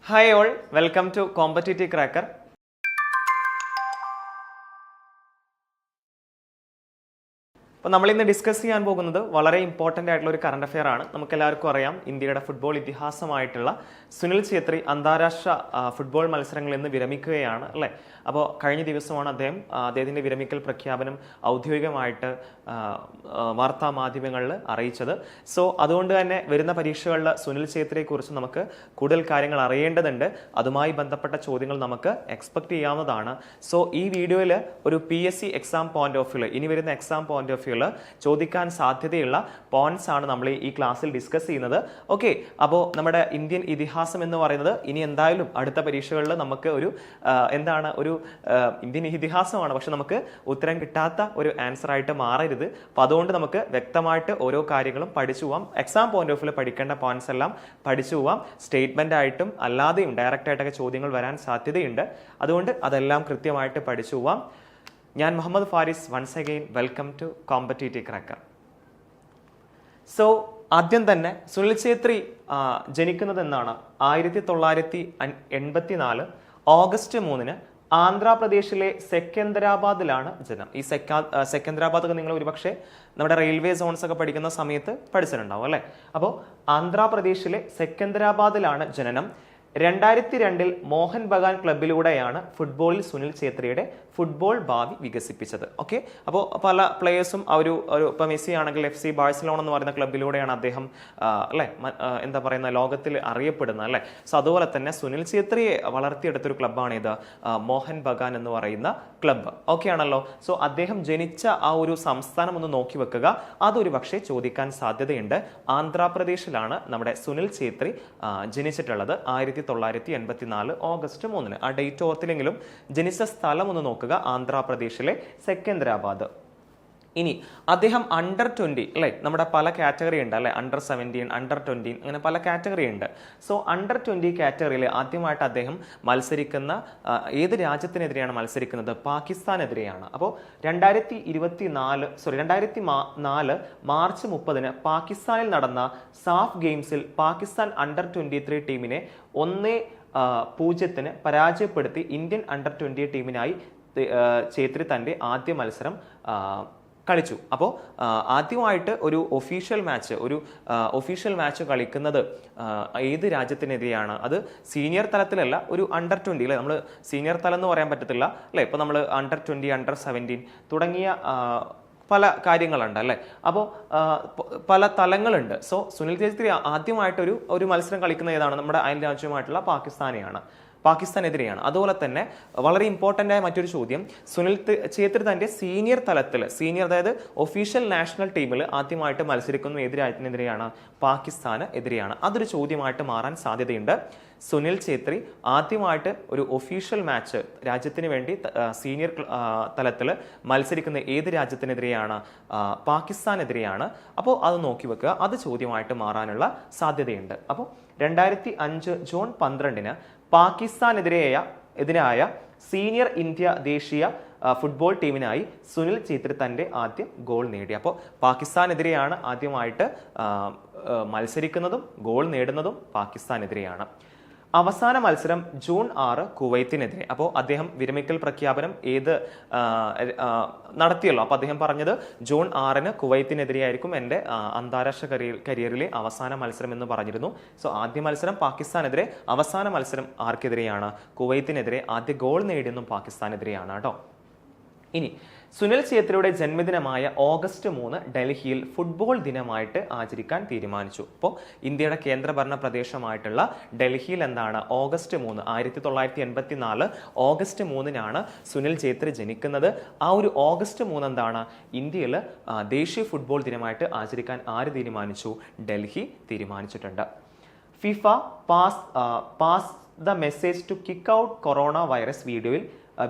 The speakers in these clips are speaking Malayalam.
Hi all, welcome to Competitive Cracker. അപ്പോൾ നമ്മൾ ഇന്ന് ഡിസ്കസ് ചെയ്യാൻ പോകുന്നത് വളരെ ഇമ്പോർട്ടൻ്റ് ആയിട്ടുള്ള ഒരു കറണ്ട് അഫെയർ ആണ്. നമുക്കെല്ലാവർക്കും അറിയാം, ഇന്ത്യയുടെ ഫുട്ബോൾ ഇതിഹാസമായിട്ടുള്ള സുനിൽ ഛേത്രി അന്താരാഷ്ട്ര ഫുട്ബോൾ മത്സരങ്ങളിൽ നിന്ന് വിരമിക്കുകയാണ് അല്ലേ. അപ്പോൾ കഴിഞ്ഞ ദിവസമാണ് അദ്ദേഹത്തിൻ്റെ വിരമിക്കൽ പ്രഖ്യാപനം ഔദ്യോഗികമായിട്ട് വാർത്താ മാധ്യമങ്ങളിൽ അറിയിച്ചത്. സോ അതുകൊണ്ട് തന്നെ വരുന്ന പരീക്ഷകളിൽ സുനിൽ ഛേത്രിയെക്കുറിച്ച് നമുക്ക് കൂടുതൽ കാര്യങ്ങൾ അറിയേണ്ടതുണ്ട്. അതുമായി ബന്ധപ്പെട്ട ചോദ്യങ്ങൾ നമുക്ക് എക്സ്പെക്ട് ചെയ്യാവുന്നതാണ്. സോ ഈ വീഡിയോയിൽ ഒരു PSC exam point of view, ഇനി വരുന്ന എക്സാം പോയിന്റ് ഓഫ് വ്യൂ ചോദിക്കാൻ സാധ്യതയുള്ള പോയിന്റ്സ് ആണ് നമ്മൾ ഈ ക്ലാസ്സിൽ ഡിസ്കസ് ചെയ്യുന്നത്. ഓക്കെ, അപ്പോൾ നമ്മുടെ ഇന്ത്യൻ ഇതിഹാസം എന്ന് പറയുന്നത് ഇനി എന്തായാലും അടുത്ത പരീക്ഷകളിൽ നമുക്ക് ഒരു ഇന്ത്യൻ ഇതിഹാസമാണ്, പക്ഷെ നമുക്ക് ഉത്തരം കിട്ടാത്ത ഒരു ആൻസർ ആയിട്ട് മാറരുത്. അപ്പോൾ അതുകൊണ്ട് നമുക്ക് വ്യക്തമായിട്ട് ഓരോ കാര്യങ്ങളും പഠിച്ചു പോവാം. എക്സാം പോയിന്റ് ഓഫ് വ്യൂ പഠിക്കേണ്ട പോയിന്റ്സ് എല്ലാം പഠിച്ചു പോവാം. സ്റ്റേറ്റ്മെന്റ് ആയിട്ടും അല്ലാതെയും ഡയറക്റ്റ് ആയിട്ടൊക്കെ ചോദ്യങ്ങൾ വരാൻ സാധ്യതയുണ്ട്. അതുകൊണ്ട് അതെല്ലാം കൃത്യമായിട്ട് പഠിച്ചു പോവാം. ഞാൻ Muhammad Faris, once again welcome to competitive cracker. So ആദ്യം തന്നെ സുനിൽ ഛേത്രി ജനിക്കുന്നത് എന്നാണ് 1984 ഓഗസ്റ്റ് 3 ആന്ധ്രാപ്രദേശിലെ സെക്കന്ദരാബാദിലാണ് ജനനം. ഈ സെക്കന്ദരാബാദ് ഒക്കെ നിങ്ങൾ ഒരുപക്ഷെ നമ്മുടെ റെയിൽവേ സോൺസ് ഒക്കെ പഠിക്കുന്ന സമയത്ത് പഠിച്ചിട്ടുണ്ടാവും അല്ലേ. അപ്പോൾ ആന്ധ്രാപ്രദേശിലെ സെക്കന്ദരാബാദിലാണ് ജനനം. 2002 മോഹൻ ബഗാൻ ക്ലബിലൂടെയാണ് ഫുട്ബോളിൽ സുനിൽ ഛേത്രിയുടെ ഫുട്ബോൾ ഭാവി വികസിപ്പിച്ചത്. ഓക്കെ, അപ്പോൾ പല പ്ലേയേഴ്സും ഇപ്പോൾ മെസ്സി ആണെങ്കിൽ FC ബാഴ്സലോണ എന്ന് പറയുന്ന ക്ലബിലൂടെയാണ് അദ്ദേഹം എന്താ പറയുന്ന ലോകത്തിൽ അറിയപ്പെടുന്നത് അല്ലേ. സോ അതുപോലെ തന്നെ സുനിൽ ഛേത്രിയെ വളർത്തിയെടുത്തൊരു ക്ലബ്ബാണ് ഇത് മോഹൻ ബഗാൻ എന്ന് പറയുന്ന ക്ലബ്ബ്. ഓക്കെ ആണല്ലോ. സോ അദ്ദേഹം ജനിച്ച ആ ഒരു സംസ്ഥാനം ഒന്ന് നോക്കി വെക്കുക, അതൊരു പക്ഷേ ചോദിക്കാൻ സാധ്യതയുണ്ട്. ആന്ധ്രാപ്രദേശിലാണ് നമ്മുടെ സുനിൽ ഛേത്രി ജനിച്ചിട്ടുള്ളത് 1984 ഓഗസ്റ്റ് 3. ആ ഡേറ്റ് ഓർത്തില്ലെങ്കിലും ജനിച്ച സ്ഥലം ഒന്ന് നോക്കുക, ആന്ധ്രാപ്രദേശിലെ സെക്കന്ദരാബാദ്. ഇനി അദ്ദേഹം അണ്ടർ 20 അല്ലെ, നമ്മുടെ പല കാറ്റഗറി ഉണ്ട് അല്ലെ, അണ്ടർ 17, അണ്ടർ 20 അങ്ങനെ പല കാറ്റഗറി ഉണ്ട്. സോ അണ്ടർ 20 കാറ്റഗറിയിൽ ആദ്യമായിട്ട് അദ്ദേഹം മത്സരിക്കുന്ന ഏത് രാജ്യത്തിനെതിരെയാണ് മത്സരിക്കുന്നത്? പാകിസ്ഥാനെതിരെയാണ്. അപ്പോൾ 2004 മാർച്ച് 30 പാകിസ്ഥാനിൽ നടന്ന സാഫ് ഗെയിംസിൽ പാകിസ്ഥാൻ അണ്ടർ 23 ടീമിനെ 1-0 പരാജയപ്പെടുത്തി ഇന്ത്യൻ അണ്ടർ 20 ടീമിനായി ഛേത്രി തന്റെ ആദ്യ മത്സരം കളിച്ചു. അപ്പോൾ ആദ്യമായിട്ട് ഒരു ഒഫീഷ്യൽ മാച്ച് കളിക്കുന്നത് ഏത് രാജ്യത്തിനെതിരെയാണ്? അത് സീനിയർ തലത്തിലല്ല, ഒരു അണ്ടർ 20 അല്ലെ. നമ്മൾ സീനിയർ തലം എന്ന് പറയാൻ പറ്റത്തില്ല അല്ലെ. ഇപ്പൊ നമ്മൾ അണ്ടർ 20, അണ്ടർ 17 തുടങ്ങിയ പല കാര്യങ്ങളുണ്ട് അല്ലെ. അപ്പോൾ പല തലങ്ങളുണ്ട്. സോ സുനിൽ ഛേത്രി ആദ്യമായിട്ട് ഒരു മത്സരം കളിക്കുന്ന ഏതാണ്? നമ്മുടെ അയൽ രാജ്യമായിട്ടുള്ള പാകിസ്ഥാനെതിരെയാണ്. അതുപോലെ തന്നെ വളരെ ഇമ്പോർട്ടൻ്റ് ആയ മറ്റൊരു ചോദ്യം, സുനിൽ ഛേത്രി തന്റെ സീനിയർ തലത്തിൽ, അതായത് ഒഫീഷ്യൽ നാഷണൽ ടീമിൽ ആദ്യമായിട്ട് മത്സരിക്കുന്ന ഏത് രാജ്യത്തിനെതിരെയാണ്? പാകിസ്ഥാന് എതിരെയാണ്. അതൊരു ചോദ്യമായിട്ട് മാറാൻ സാധ്യതയുണ്ട്. സുനിൽ ഛേത്രി ആദ്യമായിട്ട് ഒരു ഒഫീഷ്യൽ മാച്ച് രാജ്യത്തിന് വേണ്ടി സീനിയർ തലത്തിൽ മത്സരിക്കുന്ന ഏത് രാജ്യത്തിനെതിരെയാണ്? പാകിസ്ഥാനെതിരെയാണ്. അപ്പോൾ അത് നോക്കി വെക്കുക, അത് ചോദ്യമായിട്ട് മാറാനുള്ള സാധ്യതയുണ്ട്. അപ്പോൾ 2005 ജൂൺ 12 പാകിസ്ഥാനെതിരായ സീനിയർ ഇന്ത്യ ദേശീയ ഫുട്ബോൾ ടീമിനായി സുനിൽ ഛേത്രി തന്റെ ആദ്യ ഗോൾ നേടി. അപ്പോൾ പാകിസ്ഥാനെതിരെയാണ് ആദ്യമായിട്ട് മത്സരിക്കുന്നതും ഗോൾ നേടുന്നതും പാകിസ്ഥാനെതിരെയാണ്. അവസാന മത്സരം ജൂൺ 6 കുവൈത്തിനെതിരെ. അപ്പോൾ അദ്ദേഹം വിരമിക്കൽ പ്രഖ്യാപനം നടത്തിയല്ലോ. അപ്പോൾ അദ്ദേഹം പറഞ്ഞത് ജൂൺ 6 കുവൈത്തിനെതിരെയായിരിക്കും എൻ്റെ അന്താരാഷ്ട്ര കരിയറിലെ അവസാന മത്സരം എന്ന് പറഞ്ഞിരുന്നു. സോ ആദ്യ മത്സരം പാകിസ്ഥാനെതിരെ, അവസാന മത്സരം ആർക്കെതിരെയാണ്? കുവൈത്തിനെതിരെ. ആദ്യ ഗോൾ നേടിയതും പാകിസ്ഥാനെതിരെയാണ് കേട്ടോ. ഇനി സുനിൽ ഛേത്രിയുടെ ജന്മദിനമായ ഓഗസ്റ്റ് 3 ഡൽഹിയിൽ ഫുട്ബോൾ ദിനമായിട്ട് ആചരിക്കാൻ തീരുമാനിച്ചു. അപ്പോൾ ഇന്ത്യയുടെ കേന്ദ്രഭരണ പ്രദേശമായിട്ടുള്ള ഡൽഹിയിൽ എന്താണ് ഓഗസ്റ്റ് 3 1984 ഓഗസ്റ്റ് 3 സുനിൽ ഛേത്രി ജനിക്കുന്നത്. ആ ഒരു ഓഗസ്റ്റ് 3 എന്താണ് ഇന്ത്യയിൽ ദേശീയ ഫുട്ബോൾ ദിനമായിട്ട് ആചരിക്കാൻ ആര് തീരുമാനിച്ചു? ഡൽഹി തീരുമാനിച്ചിട്ടുണ്ട്. FIFA pass the message to kick out corona virus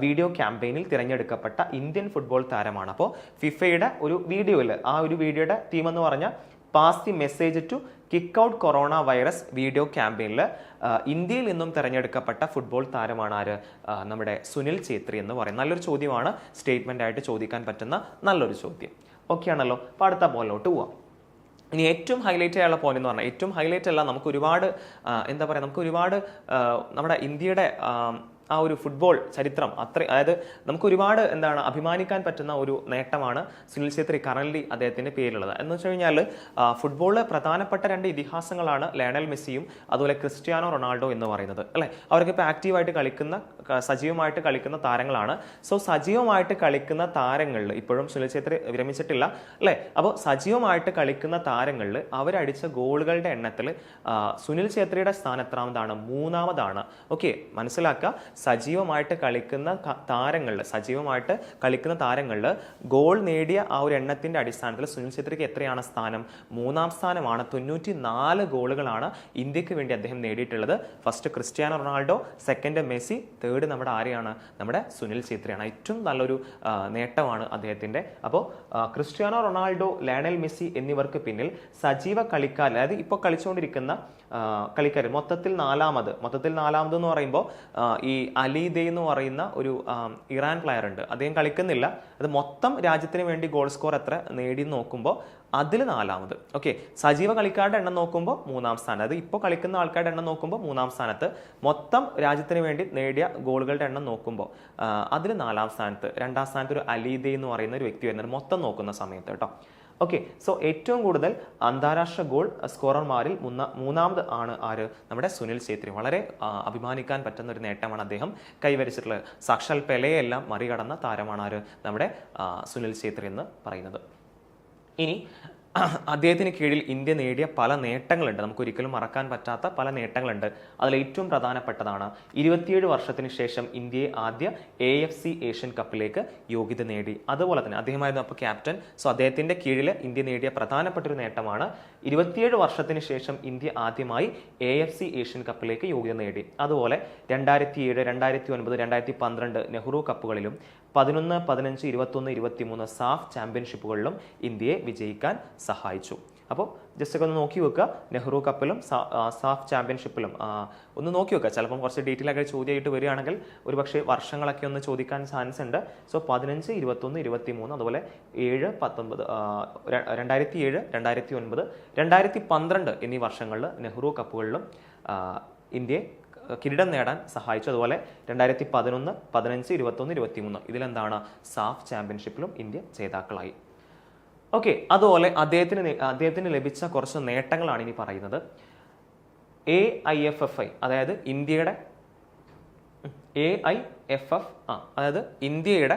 video ക്യാമ്പയിനിൽ തിരഞ്ഞെടുക്കപ്പെട്ട ഇന്ത്യൻ ഫുട്ബോൾ താരമാണ്. അപ്പോൾ ഫിഫയുടെ ഒരു വീഡിയോയിൽ, ആ ഒരു വീഡിയോയുടെ തീം എന്ന് പറഞ്ഞാൽ pass the message to kick out corona virus video ക്യാമ്പയിനിൽ ഇന്ത്യയിൽ നിന്നും തിരഞ്ഞെടുക്കപ്പെട്ട ഫുട്ബോൾ താരമാണ് ആര്? നമ്മുടെ സുനിൽ ഛേത്രി എന്ന് പറയും. നല്ലൊരു ചോദ്യമാണ്, സ്റ്റേറ്റ്മെന്റ് ആയിട്ട് ചോദിക്കാൻ പറ്റുന്ന നല്ലൊരു ചോദ്യം. ഓക്കെ ആണല്ലോ. അപ്പോൾ അടുത്ത ബോളിലോട്ട് പോവാം. ഇനി ഏറ്റവും ഹൈലൈറ്റ് ചെയ്യാനുള്ള പോയിന്റ് എന്ന് പറഞ്ഞാൽ, ഏറ്റവും ഹൈലൈറ്റ് അല്ല, നമുക്ക് ഒരുപാട് എന്താ പറയുക, നമുക്ക് ഒരുപാട് നമ്മുടെ ഇന്ത്യയുടെ ആ ഒരു ഫുട്ബോൾ ചരിത്രം അതായത് നമുക്ക് ഒരുപാട് എന്താണ് അഭിമാനിക്കാൻ പറ്റുന്ന ഒരു നേട്ടമാണ് സുനിൽ ഛേത്രി കറന്റ് അദ്ദേഹത്തിന്റെ പേരിലുള്ളത്. എന്ന് വെച്ച് കഴിഞ്ഞാൽ ഫുട്ബോളിലെ പ്രധാനപ്പെട്ട 2 ഇതിഹാസങ്ങളാണ് ലയണൽ മെസ്സിയും അതുപോലെ ക്രിസ്ത്യാനോ റൊണാൾഡോ എന്ന് പറയുന്നത്, അല്ലെ? അവർക്ക് ഇപ്പോൾ ആക്റ്റീവായിട്ട് സജീവമായിട്ട് കളിക്കുന്ന താരങ്ങളാണ്. സോ സജീവമായിട്ട് കളിക്കുന്ന താരങ്ങളിൽ ഇപ്പോഴും സുനിൽ ഛേത്രി വിരമിച്ചിട്ടില്ല, അല്ലെ? അപ്പോൾ സജീവമായിട്ട് കളിക്കുന്ന താരങ്ങളിൽ അവരടിച്ച ഗോളുകളുടെ എണ്ണത്തിൽ സുനിൽ ഛേത്രിയുടെ സ്ഥാനം എത്രാമതാണ്? 3-ാമതാണ്. ഓക്കെ, മനസ്സിലാക്കുക. സജീവമായിട്ട് കളിക്കുന്ന താരങ്ങളിൽ ഗോൾ നേടിയ ആ ഒരു എണ്ണത്തിന്റെ അടിസ്ഥാനത്തിൽ സുനിൽ ഛേത്രിക്ക് എത്രയാണ് സ്ഥാനം? 3-ാം സ്ഥാനമാണ്. 94 ഗോളുകളാണ് ഇന്ത്യക്ക് വേണ്ടി അദ്ദേഹം നേടിയിട്ടുള്ളത്. First Cristiano Ronaldo, second Messi, third നമ്മുടെ ആരെയാണ്? നമ്മുടെ സുനിൽ ഛേത്രിയാണ്. ഏറ്റവും നല്ലൊരു നേട്ടമാണ് അദ്ദേഹത്തിന്റെ. അപ്പോൾ ക്രിസ്ത്യാനോ റൊണാൾഡോ, ലയണൽ മെസ്സി എന്നിവർക്ക് പിന്നിൽ സജീവ കളിക്കാർ, അതായത് ഇപ്പോൾ കളിച്ചുകൊണ്ടിരിക്കുന്ന കളിക്കാർ മൊത്തത്തിൽ നാലാമത് എന്ന് പറയുമ്പോൾ ഈ അലീദെ എന്ന് പറയുന്ന ഒരു ഇറാൻ പ്ലെയർ ഉണ്ട്, അദ്ദേഹം കളിക്കുന്നില്ല. അത് മൊത്തം രാജ്യത്തിന് വേണ്ടി ഗോൾ സ്കോർ എത്ര നേടി നോക്കുമ്പോൾ അതിൽ 4-ാമത്. ഓക്കെ, സജീവ കളിക്കാരുടെ എണ്ണം നോക്കുമ്പോൾ 3-ാം സ്ഥാനം, അത് ഇപ്പോൾ കളിക്കുന്ന ആൾക്കാരുടെ എണ്ണം നോക്കുമ്പോൾ 3-ാം സ്ഥാനത്ത്, മൊത്തം രാജ്യത്തിന് വേണ്ടി നേടിയ ഗോളുകളുടെ എണ്ണം നോക്കുമ്പോൾ അതിൽ 4-ാം സ്ഥാനത്ത്. 2-ാം സ്ഥാനത്ത് ഒരു അലീദെ എന്ന് പറയുന്ന ഒരു വ്യക്തി വരുന്നത് മൊത്തം നോക്കുന്ന സമയത്ത് കേട്ടോ. ഓക്കെ, സോ ഏറ്റവും കൂടുതൽ അന്താരാഷ്ട്ര ഗോൾ സ്കോറർമാരിൽ 3-ാമത് ആണ് ആര്? നമ്മുടെ സുനിൽ ഛേത്രി. വളരെ അഭിമാനിക്കാൻ പറ്റുന്ന ഒരു നേട്ടമാണ് അദ്ദേഹം കൈവരിച്ചിട്ടുള്ളത്. സാക്ഷാൽ പെലെയെല്ലാം മറികടന്ന താരമാണ് ആര്? നമ്മുടെ സുനിൽ ഛേത്രി എന്ന് പറയുന്നത്. ഇനി അദ്ദേഹത്തിന് കീഴിൽ ഇന്ത്യ നേടിയ പല നേട്ടങ്ങളുണ്ട്, നമുക്ക് ഒരിക്കലും മറക്കാൻ പറ്റാത്ത പല നേട്ടങ്ങളുണ്ട്. അതിൽ ഏറ്റവും പ്രധാനപ്പെട്ടതാണ് 27 വർഷത്തിന് ശേഷം ഇന്ത്യയെ ആദ്യ AFC ഏഷ്യൻ കപ്പിലേക്ക് യോഗ്യത നേടി. അതുപോലെ തന്നെ അദ്ദേഹമായിരുന്നു അപ്പോൾ ക്യാപ്റ്റൻ. സോ അദ്ദേഹത്തിന്റെ കീഴിൽ ഇന്ത്യ നേടിയ പ്രധാനപ്പെട്ട ഒരു നേട്ടമാണ് 27 വർഷത്തിന് ശേഷം ഇന്ത്യ ആദ്യമായി AFC ഏഷ്യൻ കപ്പിലേക്ക് യോഗ്യത നേടി. അതുപോലെ 2007, 2009, 2012 നെഹ്റു കപ്പുകളിലും 11, 15, 21, 23 സാഫ് ചാമ്പ്യൻഷിപ്പുകളിലും ഇന്ത്യയെ വിജയിക്കാൻ സഹായിച്ചു. അപ്പോൾ ജസ്റ്റ് ഒക്കെ ഒന്ന് നോക്കി വെക്കുക. നെഹ്റു കപ്പിലും സാഫ് ചാമ്പ്യൻഷിപ്പിലും ഒന്ന് നോക്കി വെക്കുക. ചിലപ്പം കുറച്ച് ഡീറ്റെയിൽ ആയിട്ട് ചോദ്യമായിട്ട് വരികയാണെങ്കിൽ ഒരുപക്ഷെ വർഷങ്ങളൊക്കെ ഒന്ന് ചോദിക്കാൻ ചാൻസ് ഉണ്ട്. സോ 15, 21, 23, അതുപോലെ 7, 19, 2007, 2009, 2012 എന്നീ വർഷങ്ങളിൽ നെഹ്റു കപ്പുകളിലും ഇന്ത്യയെ കിരീടം നേടാൻ സഹായിച്ചു. അതുപോലെ 2011, 15, 21, 23 ഇതിലെന്താണ്? സാഫ് ചാമ്പ്യൻഷിപ്പിലും ഇന്ത്യ ജേതാക്കളായി. ഓക്കെ, അതുപോലെ അദ്ദേഹത്തിന് ലഭിച്ച കുറച്ച് നേട്ടങ്ങളാണ് ഇനി പറയുന്നത്. AIFFI, അതായത് ഇന്ത്യയുടെ അതായത് ഇന്ത്യയുടെ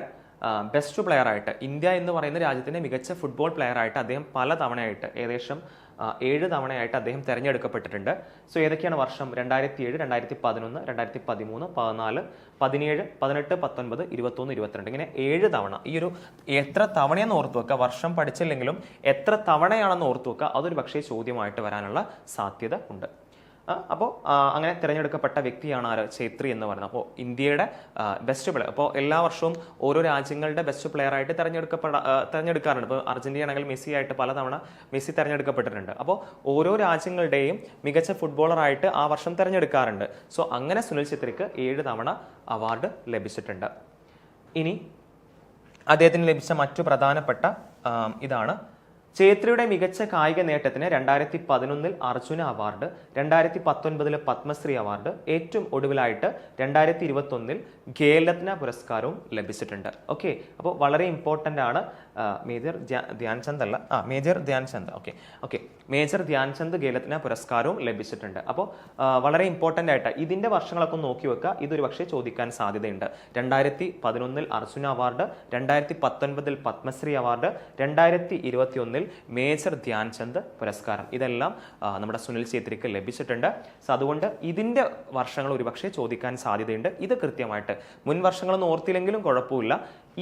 ബെസ്റ്റ് പ്ലെയർ ആയിട്ട്, ഇന്ത്യ എന്ന് പറയുന്ന രാജ്യത്തിന്റെ മികച്ച ഫുട്ബോൾ പ്ലെയർ ആയിട്ട് അദ്ദേഹം പല തവണയായിട്ട്, ഏകദേശം 7 തവണയായിട്ട് അദ്ദേഹം തെരഞ്ഞെടുക്കപ്പെട്ടിട്ടുണ്ട്. സോ ഏതൊക്കെയാണ് വർഷം? 2007, 2011, 2013, 14, 17, 18, 19, 21, 22 ഇങ്ങനെ 7 തവണ. ഈ ഒരു എത്ര തവണയെന്ന് ഓർത്തു വെക്കുക. വർഷം പഠിച്ചില്ലെങ്കിലും എത്ര തവണയാണെന്ന് ഓർത്തു വെക്കുക. അതൊരു പക്ഷേ ചോദ്യമായിട്ട് വരാനുള്ള സാധ്യത ഉണ്ട്. അപ്പോൾ അങ്ങനെ തിരഞ്ഞെടുക്കപ്പെട്ട വ്യക്തിയാണ് ആര്? ഛേത്രി എന്ന് പറയുന്നത്. അപ്പോൾ ഇന്ത്യയുടെ ബെസ്റ്റ് പ്ലെയർ, അപ്പോൾ എല്ലാ വർഷവും ഓരോ രാജ്യങ്ങളുടെ ബെസ്റ്റ് പ്ലെയർ ആയിട്ട് തിരഞ്ഞെടുക്കാറുണ്ട്. ഇപ്പോൾ അർജന്റീന ആണെങ്കിൽ മെസ്സി ആയിട്ട് പലതവണ മെസ്സി തിരഞ്ഞെടുക്കപ്പെട്ടിട്ടുണ്ട്. അപ്പോൾ ഓരോ രാജ്യങ്ങളുടെയും മികച്ച ഫുട്ബോളറായിട്ട് ആ വർഷം തിരഞ്ഞെടുക്കാറുണ്ട്. സോ അങ്ങനെ സുനിൽ ഛേത്രിക്ക് 7 തവണ അവാർഡ് ലഭിച്ചിട്ടുണ്ട്. ഇനി അദ്ദേഹത്തിന് ലഭിച്ച മറ്റു പ്രധാനപ്പെട്ട ഇതാണ്. ഛേത്രിയുടെ മികച്ച കായിക നേട്ടത്തിന് 2011 അർജുന അവാർഡ്, 2019 പത്മശ്രീ അവാർഡ്, ഏറ്റവും ഒടുവിലായിട്ട് 2021 ഖേൽരത്ന പുരസ്കാരവും ലഭിച്ചിട്ടുണ്ട്. ഓക്കെ, അപ്പോൾ വളരെ ഇമ്പോർട്ടൻ്റ് ആണ്. മേജർ ധ്യാൻചന്ദ് ഖേൽരത്ന പുരസ്കാരവും ലഭിച്ചിട്ടുണ്ട്. അപ്പോൾ വളരെ ഇമ്പോർട്ടൻ്റ് ആയിട്ട് ഇതിന്റെ വർഷങ്ങളൊക്കെ നോക്കി വെക്കുക. ഇതൊരു പക്ഷേ ചോദിക്കാൻ സാധ്യതയുണ്ട്. 2011 Arjuna award, 2019 Padma Shri award, 2021 major Dhyan Chand പുരസ്കാരം. ഇതെല്ലാം നമ്മുടെ സുനിൽ ഛേത്രിക്ക് ലഭിച്ചിട്ടുണ്ട്. സോ അതുകൊണ്ട് ഇതിന്റെ വർഷങ്ങൾ ഒരുപക്ഷെ ചോദിക്കാൻ സാധ്യതയുണ്ട്. ഇത് കൃത്യമായിട്ട് മുൻ വർഷങ്ങളൊന്നും ഓർത്തില്ലെങ്കിലും കുഴപ്പമില്ല.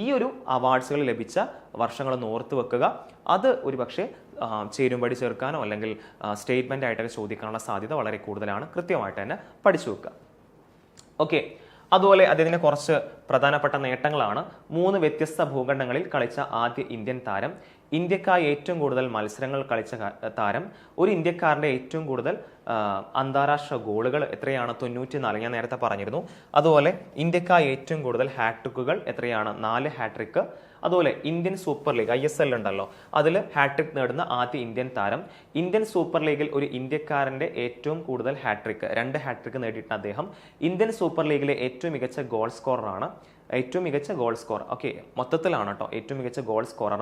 ഈ ഒരു അവാർഡ്സുകൾ ലഭിച്ച വർഷങ്ങളൊന്ന് ഓർത്ത് വെക്കുക. അത് ഒരുപക്ഷെ ചേരുംപടി ചേർക്കാനോ അല്ലെങ്കിൽ സ്റ്റേറ്റ്മെന്റ് ആയിട്ടൊക്കെ ചോദിക്കാനുള്ള സാധ്യത വളരെ കൂടുതലാണ്. കൃത്യമായിട്ട് തന്നെ പഠിച്ചു വെക്കുക. ഓക്കെ, അതുപോലെ അദ്ദേഹത്തിന് കുറച്ച് പ്രധാനപ്പെട്ട നേട്ടങ്ങളാണ്. 3 വ്യത്യസ്ത ഭൂഖണ്ഡങ്ങളിൽ കളിച്ച ആദ്യ ഇന്ത്യൻ താരം, ഇന്ത്യക്കായി ഏറ്റവും കൂടുതൽ മത്സരങ്ങൾ കളിച്ച താരം, ഒരു ഇന്ത്യക്കാരൻ്റെ ഏറ്റവും കൂടുതൽ അന്താരാഷ്ട്ര ഗോളുകൾ എത്രയാണ്? 94. ഞാൻ നേരത്തെ പറഞ്ഞിരുന്നു. അതുപോലെ ഇന്ത്യക്കായി ഏറ്റവും കൂടുതൽ ഹാട്രിക്കുകൾ എത്രയാണ്? 4 ഹാട്രിക്ക്. അതുപോലെ ഇന്ത്യൻ സൂപ്പർ ലീഗ് ISL ഉണ്ടല്ലോ, അതിൽ ഹാട്രിക് നേടുന്ന ആദ്യ ഇന്ത്യൻ താരം. ഇന്ത്യൻ സൂപ്പർ ലീഗിൽ ഒരു ഇന്ത്യക്കാരന്റെ ഏറ്റവും കൂടുതൽ ഹാട്രിക്ക്, 2 ഹാട്രിക്ക് നേടിയിട്ടുണ്ട് അദ്ദേഹം. ഇന്ത്യൻ സൂപ്പർ ലീഗിലെ ഏറ്റവും മികച്ച ഗോൾ സ്കോററാണ്. ഏറ്റവും മികച്ച ഗോൾ സ്കോർ, ഓക്കെ, മൊത്തത്തിലാണ് കേട്ടോ. ഏറ്റവും മികച്ച ഗോൾ സ്കോറർ.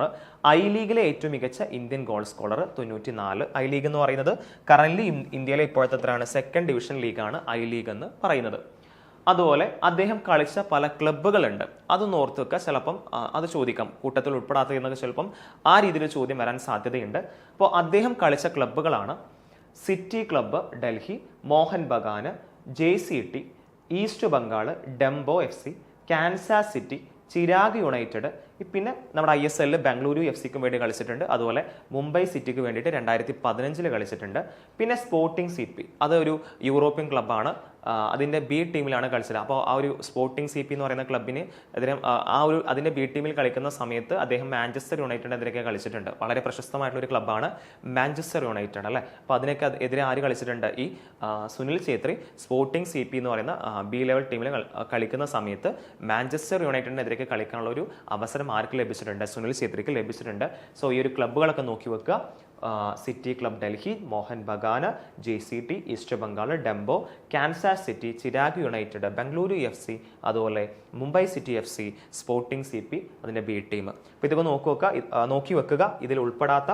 ഐ ലീഗിലെ ഏറ്റവും മികച്ച Indian goal scorer 94. I league എന്ന് പറയുന്നത് കറന്റ് ഇന്ത്യയിലെ ഇപ്പോഴത്തെ എത്രയാണ്? 2nd ഡിവിഷൻ ലീഗാണ് ഐ ലീഗ് എന്ന് പറയുന്നത്. അതുപോലെ അദ്ദേഹം കളിച്ച പല ക്ലബ്ബുകളുണ്ട്, അതൊന്ന് ഓർത്ത് വെക്കുക. ചിലപ്പം അത് ചോദിക്കാം, കൂട്ടത്തിൽ ഉൾപ്പെടാത്തതെന്നൊക്കെ ചിലപ്പം ആ രീതിയിൽ ചോദ്യം വരാൻ സാധ്യതയുണ്ട്. അപ്പോൾ അദ്ദേഹം കളിച്ച ക്ലബ്ബുകളാണ് സിറ്റി ക്ലബ്ബ് ഡൽഹി, മോഹൻ ബഗാന്, JCT, east Bengal, Dumbo FC, Kansas city, Chirag United, പിന്നെ നമ്മുടെ ISL ബംഗളൂരു FCക്കും വേണ്ടി കളിച്ചിട്ടുണ്ട്. അതുപോലെ മുംബൈ സിറ്റിക്ക് വേണ്ടിയിട്ട് 2015 കളിച്ചിട്ടുണ്ട്. പിന്നെ സ്പോർട്ടിംഗ് CP, അതൊരു യൂറോപ്യൻ ക്ലബ്ബാണ്. അതിൻ്റെ B ടീമിലാണ് കളിച്ചത്. അപ്പോൾ ആ ഒരു സ്പോർട്ടിംഗ് CP എന്ന് പറയുന്ന ക്ലബിന് എതിരെ അതിൻ്റെ B ടീമിൽ കളിക്കുന്ന സമയത്ത് അദ്ദേഹം മാഞ്ചസ്റ്റർ യുണൈറ്റഡിനെതിരെയൊക്കെ കളിച്ചിട്ടുണ്ട്. വളരെ പ്രശസ്തമായിട്ടുള്ള ഒരു ക്ലബ്ബാണ് മാഞ്ചസ്റ്റർ യുണൈറ്റഡ് അല്ലേ. അപ്പോൾ അതിനൊക്കെ എതിരെ ആര് കളിച്ചിട്ടുണ്ട്? ഈ സുനിൽ ഛേത്രി സ്പോർട്ടിംഗ് CP എന്ന് പറയുന്ന B ലെവൽ ടീമിൽ കളിക്കുന്ന സമയത്ത് മാഞ്ചസ്റ്റർ യുണൈറ്റഡിനെതിരെയൊക്കെ കളിക്കാനുള്ള ഒരു അവസരം ആർക്ക് ലഭിച്ചിട്ടുണ്ട്? സുനിൽ ഛേത്രിക്ക് ലഭിച്ചിട്ടുണ്ട്. സോ ഈ ഒരു ക്ലബ്ബുകളൊക്കെ നോക്കി വെക്കുക. സിറ്റി ക്ലബ് ഡൽഹി, മോഹൻ ബഗാന്, JCT, east Bengal, Dumbo, Kansas city, Chirag United, Bengaluru FC, അതുപോലെ Mumbai city FC, sporting CP, അതിൻ്റെ B ടീം. അപ്പോൾ ഇതൊക്കെ നോക്കി വെക്കുക. ഇതിൽ ഉൾപ്പെടാത്ത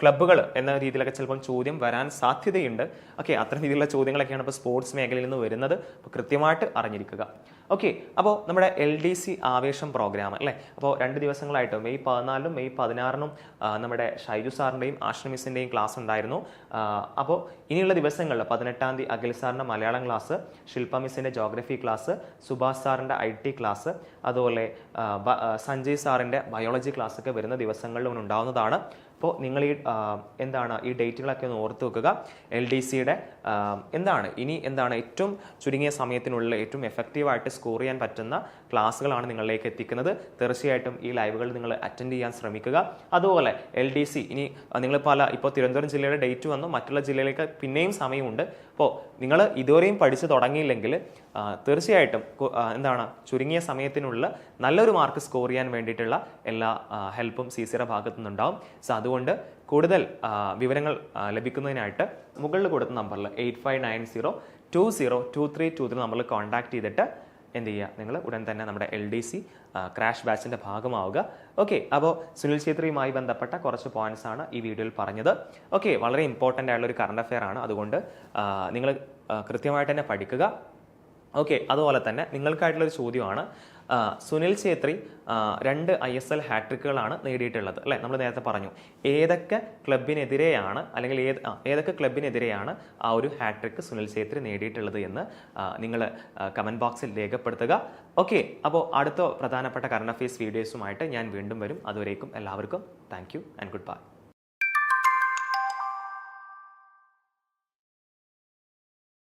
ക്ലബ്ബുകൾ എന്ന രീതിയിലൊക്കെ ചിലപ്പം ചോദ്യം വരാൻ സാധ്യതയുണ്ട്. ഓക്കെ, അത്തരം രീതിയിലുള്ള ചോദ്യങ്ങളൊക്കെയാണ് ഇപ്പോൾ സ്പോർട്സ് മേഖലയിൽ നിന്ന് വരുന്നത്. അപ്പോൾ കൃത്യമായിട്ട് അറിഞ്ഞിരിക്കുക. ഓക്കെ, അപ്പോൾ നമ്മുടെ LDC ആവേശം പ്രോഗ്രാം അല്ലേ. അപ്പോൾ 2 ദിവസങ്ങളായിട്ട് മെയ് 14 മെയ് 16 നമ്മുടെ ഷൈജു സാറിൻ്റെയും ആഷ്ന മിസ്സിൻ്റെയും ക്ലാസ് ഉണ്ടായിരുന്നു. അപ്പോൾ ഇനിയുള്ള ദിവസങ്ങളിൽ 18-ാം തീയതി അഖിൽ സാറിൻ്റെ മലയാളം ക്ലാസ്, ശില്പ മിസ്സിൻ്റെ ജോഗ്രഫി ക്ലാസ്, സുഭാഷ് സാറിൻ്റെ IT ക്ലാസ്, അതുപോലെ സഞ്ജയ് സാറിൻ്റെ ബയോളജി ക്ലാസ് ഒക്കെ വരുന്ന ദിവസങ്ങളിലും ഉണ്ടാവുന്നതാണ്. അപ്പോൾ നിങ്ങൾ ഈ ഡേറ്റുകളൊക്കെ ഒന്ന് ഓർത്ത് വെക്കുക. LDCയുടെ എന്താണ് ഏറ്റവും ചുരുങ്ങിയ സമയത്തിനുള്ളിൽ ഏറ്റവും എഫക്റ്റീവായിട്ട് സ്കോർ ചെയ്യാൻ പറ്റുന്ന ക്ലാസ്സുകളാണ് നിങ്ങളിലേക്ക് എത്തിക്കുന്നത്. തീർച്ചയായിട്ടും ഈ ലൈവുകൾ നിങ്ങൾ അറ്റൻഡ് ചെയ്യാൻ ശ്രമിക്കുക. അതുപോലെ LDC നിങ്ങൾ ഇപ്പോൾ തിരുവനന്തപുരം ജില്ലയുടെ ഡേറ്റ് വന്നു, മറ്റുള്ള ജില്ലയിലേക്ക് പിന്നെയും സമയമുണ്ട്. അപ്പോൾ നിങ്ങൾ ഇതുവരെയും പഠിച്ചു തുടങ്ങിയില്ലെങ്കിൽ തീർച്ചയായിട്ടും ചുരുങ്ങിയ സമയത്തിനുള്ള നല്ലൊരു മാർക്ക് സ്കോർ ചെയ്യാൻ വേണ്ടിയിട്ടുള്ള എല്ലാ ഹെൽപ്പും CCയുടെ ഭാഗത്തു നിന്നുണ്ടാവും. സോ അതുകൊണ്ട് കൂടുതൽ വിവരങ്ങൾ ലഭിക്കുന്നതിനായിട്ട് മുകളിൽ കൊടുത്ത നമ്പറിൽ 8590202323 നമ്പറിൽ കോൺടാക്ട് ചെയ്തിട്ട് എന്ത് ചെയ്യുക, നിങ്ങൾ ഉടൻ തന്നെ നമ്മുടെ LDC ക്രാഷ് ബാച്ചിൻ്റെ ഭാഗമാവുക. ഓക്കെ, അപ്പോൾ സുനിൽ ഛേത്രിയുമായി ബന്ധപ്പെട്ട കുറച്ച് പോയിന്റ്സ് ആണ് ഈ വീഡിയോയിൽ പറഞ്ഞത്. ഓക്കെ, വളരെ ഇമ്പോർട്ടൻ്റ് ആയിട്ടുള്ള ഒരു കറണ്ട് അഫെയർ ആണ്. അതുകൊണ്ട് നിങ്ങൾ കൃത്യമായിട്ട് തന്നെ പഠിക്കുക. ഓക്കെ, അതുപോലെ തന്നെ നിങ്ങൾക്കായിട്ടുള്ളൊരു ചോദ്യമാണ്, സുനിൽ ഛേത്രി 2 ISL ഹാട്രിക്കുകളാണ് നേടിയിട്ടുള്ളത് അല്ലേ. നമ്മൾ നേരത്തെ പറഞ്ഞു ഏതൊക്കെ ക്ലബിനെതിരെയാണ് ആ ഒരു ഹാട്രിക്ക് സുനിൽ ഛേത്രി നേടിയിട്ടുള്ളത് എന്ന് നിങ്ങൾ കമൻറ്റ് ബോക്സിൽ രേഖപ്പെടുത്തുക. ഓക്കെ, അപ്പോൾ അടുത്ത പ്രധാനപ്പെട്ട കറണ്ട് അഫെയർസ് വീഡിയോസുമായിട്ട് ഞാൻ വീണ്ടും വരും. അതുവരേക്കും എല്ലാവർക്കും thank you and good bye.